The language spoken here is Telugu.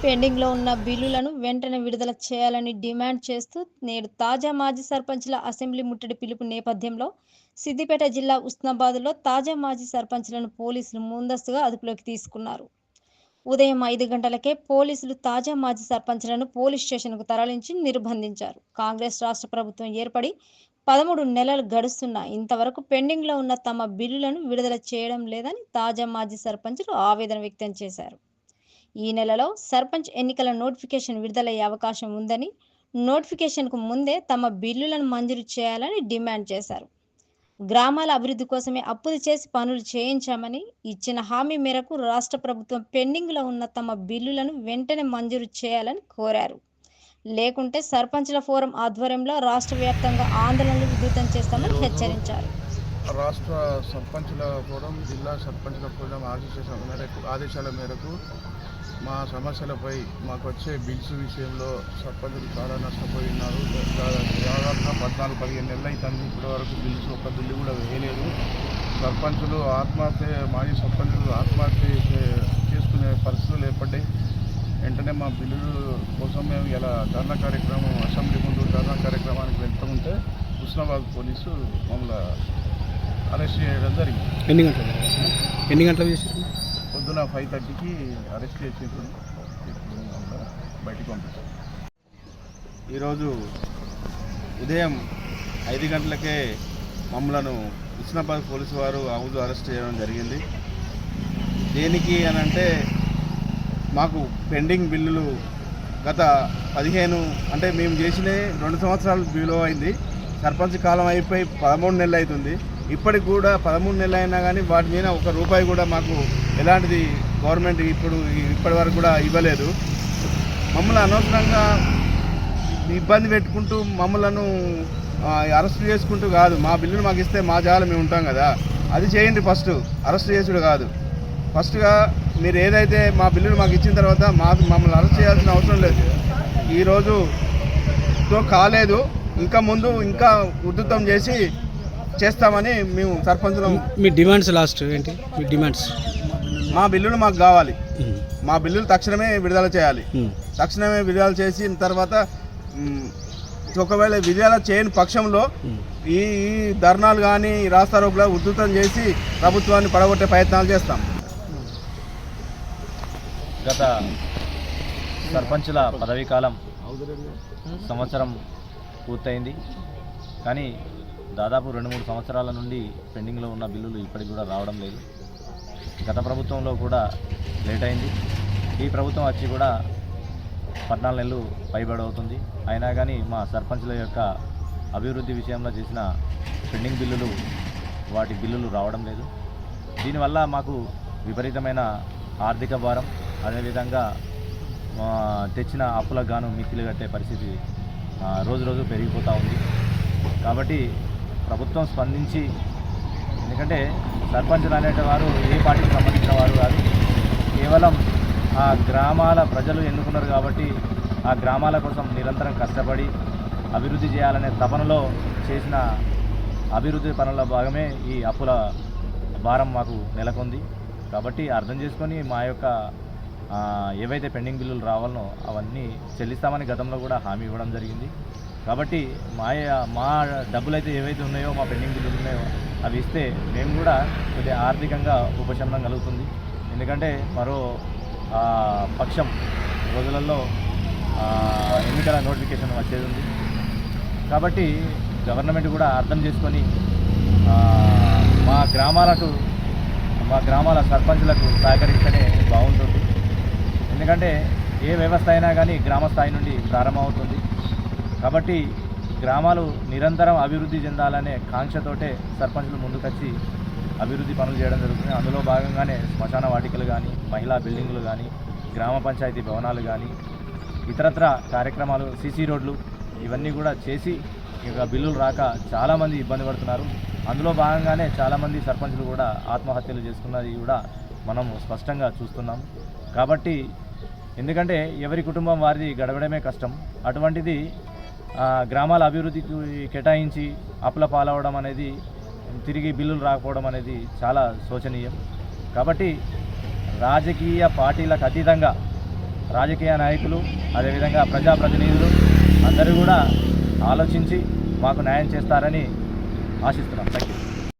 పెండింగ్లో ఉన్న బిల్లులను వెంటనే విడుదల చేయాలని డిమాండ్ చేస్తూ నేడు తాజా మాజీ సర్పంచ్ల అసెంబ్లీ ముట్టడి పిలుపు నేపథ్యంలో సిద్దిపేట జిల్లా ఉస్నాబాద్లో తాజా మాజీ సర్పంచ్లను పోలీసులు ముందస్తుగా అదుపులోకి తీసుకున్నారు. ఉదయం 5 గంటలకే పోలీసులు తాజా మాజీ సర్పంచ్లను పోలీస్ స్టేషన్కు తరలించి నిర్బంధించారు. కాంగ్రెస్ రాష్ట్ర ప్రభుత్వం ఏర్పడి 13 నెలలు గడుస్తున్నా ఇంతవరకు పెండింగ్లో ఉన్న తమ బిల్లులను విడుదల చేయడం లేదని తాజా మాజీ సర్పంచ్లు ఆవేదన వ్యక్తం చేశారు. ఈ నెలలో సర్పంచ్ ఎన్నికల నోటిఫికేషన్ విడుదలయ్యే అవకాశం ఉందని, నోటిఫికేషన్కు ముందే తమ బిల్లులను మంజూరు చేయాలని డిమాండ్ చేశారు. గ్రామాల అభివృద్ధి కోసమే అప్పులు చేసి పనులు చేయించామని ఇచ్చిన హామీ మేరకు రాష్ట్ర ప్రభుత్వం పెండింగ్లో ఉన్న తమ బిల్లులను వెంటనే మంజూరు చేయాలని కోరారు. లేకుంటే సర్పంచ్ల ఫోరం ఆధ్వర్యంలో రాష్ట్ర వ్యాప్తంగా ఆందోళనలు ఉధృతం చేస్తామని హెచ్చరించారు. రాష్ట్ర సర్పంచ్ల ఫోరం జిల్లా సర్పంచ్ల ఫోరం ఆదేశాల మేరకు మా సమస్యలపై మాకు వచ్చే బిల్స్ విషయంలో సర్పంచులు చాలా నష్టపోయినారు. దాదాపుగా 14-15 నెలలు అవుతుంది. ఇప్పటి వరకు బిల్స్ ఒక బిల్లు కూడా వేయలేదు. సర్పంచులు మాజీ సర్పంచులు ఆత్మహత్య చేసుకునే పరిస్థితులు ఏర్పడ్డాయి. వెంటనే మా బిల్లుల కోసం మేము ఇలా ధర్నా కార్యక్రమం అసెంబ్లీ ముందు ధర్నా కార్యక్రమానికి వెళ్తుంటే ఉస్నాబాద్ పోలీసు మమ్మల్ని అరెస్ట్ చేయడం జరిగింది. ఎన్ని గంటలు చేశారు? పొద్దున 5:30కి అరెస్ట్ చేసి బయటికి పంపిస్తాం. ఈరోజు ఉదయం 5 గంటలకే మమ్మలను ఉస్నాబాద్ పోలీసు వారు హౌస్ అరెస్ట్ చేయడం జరిగింది. దేనికి అని అంటే మాకు పెండింగ్ బిల్లులు గత 15 అంటే మేము చేసిన 2 సంవత్సరాలు బిలో అయింది. సర్పంచ్ కాలం అయిపోయి 13 నెలలు అవుతుంది. ఇప్పటికి కూడా 13 నెలలు అయినా కానీ వాటి మీద ₹1 కూడా మాకు ఎలాంటిది గవర్నమెంట్ ఇప్పటి వరకు కూడా ఇవ్వలేదు. మమ్మల్ని అనవసరంగా ఇబ్బంది పెట్టుకుంటూ మమ్మలను అరెస్ట్ చేసుకుంటూ కాదు, మా బిల్లులు మాకు ఇస్తే మా జాలు మేము ఉంటాం కదా, అది చేయండి. ఫస్ట్ అరెస్ట్ చేసుడు కాదు, ఫస్ట్గా మీరు ఏదైతే మా బిల్లులు మాకు ఇచ్చిన తర్వాత మమ్మల్ని అరెస్ట్ చేయాల్సిన అవసరం లేదు. ఈరోజుతో కాలేదు, ఇంకా ముందు ఇంకా ఉధృతం చేస్తామని మేము సర్పంచులు. మీ డిమాండ్స్ లాస్ట్ ఏంటి? మీ డిమాండ్స్ మా బిల్లులు మాకు కావాలి. మా బిల్లులు తక్షణమే విడుదల చేయాలి. తక్షణమే విడుదల చేసిన తర్వాత ఒకవేళ విడుదల చేయని పక్షంలో ఈ ధర్నాలు కానీ రాస్తారోకులు ఉధృతం చేసి ప్రభుత్వాన్ని పడగొట్టే ప్రయత్నాలు చేస్తాం. గత సర్పంచుల పదవీ కాలం సంవత్సరం పూర్తయింది. కానీ దాదాపు 2-3 సంవత్సరాల నుండి పెండింగ్లో ఉన్న బిల్లులు ఇప్పటికి కూడా రావడం లేదు. గత ప్రభుత్వంలో కూడా లేట్ అయింది. ఈ ప్రభుత్వం వచ్చి కూడా 14 నెలలు పైబడవుతుంది. అయినా కానీ మా సర్పంచుల యొక్క అభివృద్ధి విషయంలో చేసిన పెండింగ్ బిల్లులు వాటి బిల్లులు రావడం లేదు. దీనివల్ల మాకు విపరీతమైన ఆర్థిక భారం, అదేవిధంగా తెచ్చిన అప్పులకు గాను మిత్తిలు కట్టే పరిస్థితి రోజు పెరిగిపోతూ ఉంది. కాబట్టి ప్రభుత్వం స్పందించి, ఎందుకంటే సర్పంచులు అనేటవారు ఏ పార్టీకి సంబంధించిన వారు కాదు, కేవలం ఆ గ్రామాల ప్రజలు ఎన్నుకున్నారు కాబట్టి ఆ గ్రామాల కోసం నిరంతరం కష్టపడి అభివృద్ధి చేయాలనే తపనలో చేసిన అభివృద్ధి పనుల భాగమే ఈ అప్పుల భారం మాకు నెలకొంది. కాబట్టి అర్థం చేసుకొని మా యొక్క ఏవైతే పెండింగ్ బిల్లులు రావాలనో అవన్నీ చెల్లిస్తామని గతంలో కూడా హామీ ఇవ్వడం జరిగింది. కాబట్టి మా డబ్బులు అయితే ఏవైతే ఉన్నాయో, మా పెండింగ్ బిల్లులు ఉన్నాయో అవి ఇస్తే మేము కూడా కొద్దిగా ఆర్థికంగా ఉపశమనం కలుగుతుంది. ఎందుకంటే మరో పక్షం రోజులలో ఎన్నికల నోటిఫికేషన్ వచ్చేది ఉంది. కాబట్టి గవర్నమెంట్ కూడా అర్థం చేసుకొని మా గ్రామాల సర్పంచులకు సహకరిస్తేనే బాగుంటుంది. ఎందుకంటే ఏ వ్యవస్థ అయినా కానీ గ్రామ స్థాయి నుండి ప్రారంభమవుతుంది. కాబట్టి గ్రామాలు నిరంతరం అభివృద్ధి చెందాలనే కాంక్షతోటే సర్పంచులు ముందుకొచ్చి అభివృద్ధి పనులు చేయడం జరుగుతుంది. అందులో భాగంగానే శ్మశాన వాటికలు కానీ, మహిళా బిల్డింగులు కానీ, గ్రామ పంచాయతీ భవనాలు కానీ, ఇతరత్ర కార్యక్రమాలు, సీసీ రోడ్లు ఇవన్నీ కూడా చేసి ఇక బిల్లులు రాక చాలామంది ఇబ్బంది పడుతున్నారు. అందులో భాగంగానే చాలామంది సర్పంచులు కూడా ఆత్మహత్యలు చేసుకున్నది కూడా మనం స్పష్టంగా చూస్తున్నాం. కాబట్టి ఎందుకంటే ఎవరి కుటుంబం వారిది గడవడమే కష్టం. అటువంటిది గ్రామాల అభివృద్ధికి కేటాయించి అప్పుల పాలవడం అనేది, తిరిగి బిల్లులు రాకపోవడం అనేది చాలా శోచనీయం. కాబట్టి రాజకీయ పార్టీలకు అతీతంగా రాజకీయ నాయకులు అదేవిధంగా ప్రజాప్రతినిధులు అందరూ కూడా ఆలోచించి మాకు న్యాయం చేస్తారని ఆశిస్తున్నాం. Thank you.